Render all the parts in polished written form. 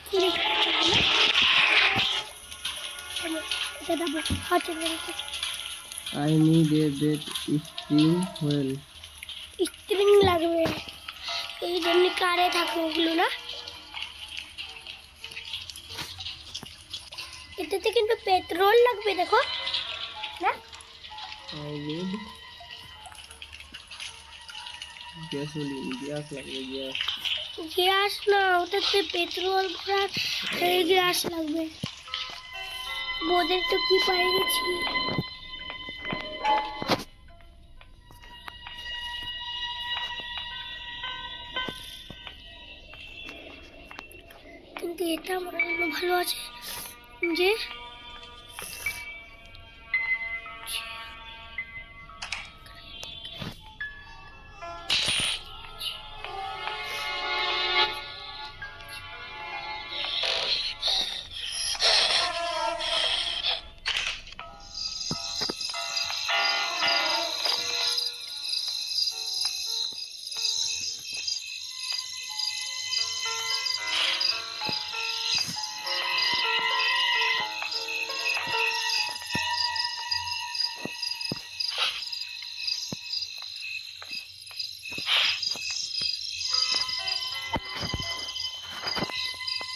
I need a that string wheel. String লাগবে, এই জন্য কারে থাকে ওগুলো না। এটাতে কিন্তু পেট্রোল লাগবে, দেখো না। I need gasoline. গ্যাস লাগবে, গ্যাস। গ্যাস না, ওটাতে পেট্রোল ভরার গ্যাস লাগবে। বোধের তো কি পাই গেছি। কিন্তু এটা আমার জন্য ভালো আছে যে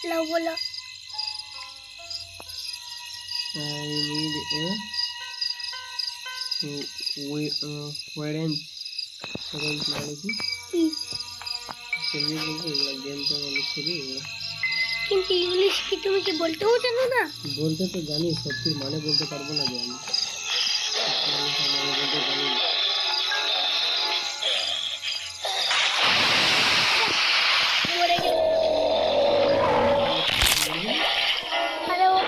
লাও বলো। I need a orange. Orange মানে কি? তুমি বলবো এগুলা গেমটা আমি খেলি এগুলা। কিন্তু ইংলিশ কি তুমি কি বলতেও জানো না? বলতে তো জানি, সত্যির মানে বলতে পারবো না যে আমি। মানে বলতে জানি না। মরে গেল। আরে ও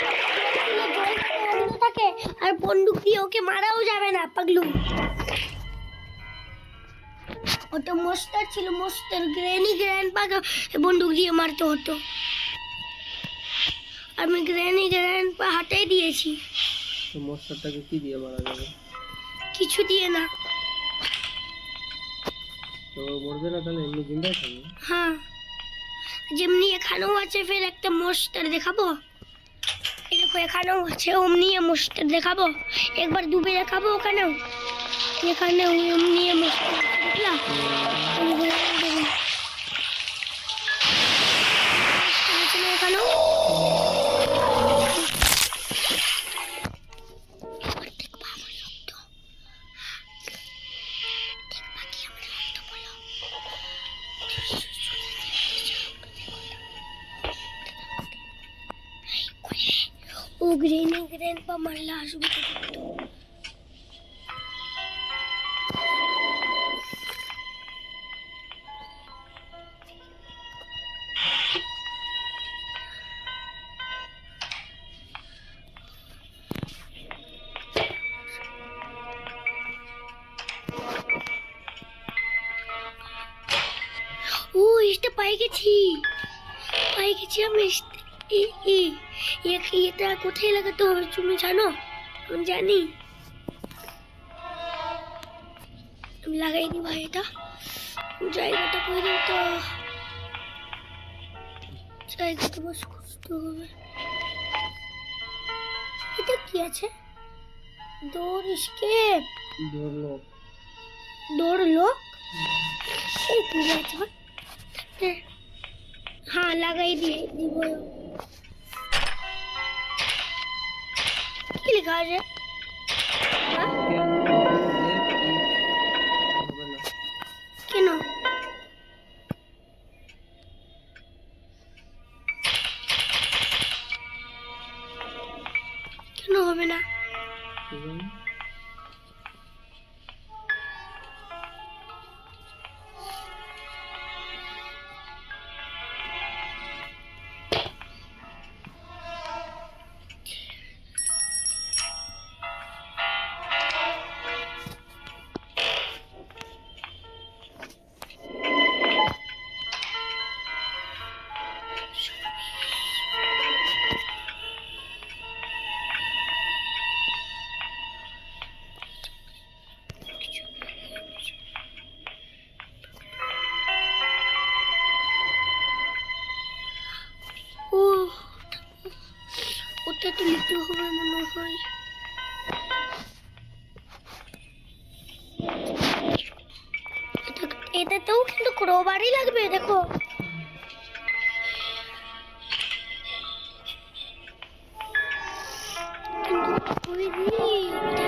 থাকে আর বন্দুক দিয়ে ওকে মারাও যাবে না, পাগলু। ওটা মোস্টার ছিল, মোস্টার গ্র্যান্ডপাকে বন্দুক দিয়ে মারতে হতো। আমি গ্র্যান্ডপা হাতেই দিয়েছি। তো মশলাটাকে কি দিয়ে মারা যাবে? কিছু দিয়ে না। তো মরবে না তাহলে, এমনি জিন্দাই থাকবে? হ্যাঁ, যেমনি এখানেও আছে, ফের একটা মোস্টার দেখাবো। এই দেখো এখানেও আছে, অমনি মোস্টার দেখাবো। একবার ডুবে দেখাবো ওখানেও, এখানেও অমনি মোস্টার দেখলা। এখানেও ও গ্র্যান্ডপা মারলে আসবে। ও এটা পাই গেছি আমি। এটা কোথায় লাগাতে হবে তুমি জানো? আমি জানি, আমি লাগাই নি ভাই। এটা জায়গাটা করে দিই তো, জায়গাটা বেশ কষ্ট হবে। এটা কি আছে? Door scape, door lock. এই কি আছে? হ্যাঁ লাগাই দিয়ে দিব। কি লেখা আছে? কেন কেন হবে না? তুলতে হবে মনে হয়। এটাতেও কিন্তু ক্রোবারই লাগবে, দেখো। কিন্তু ওই রে,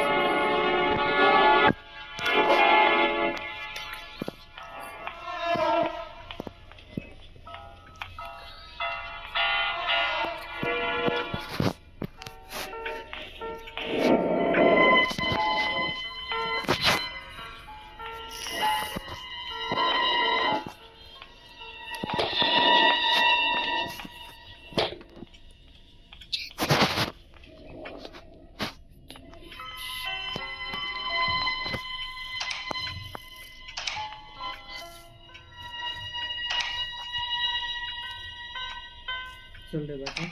চল রে বেটা।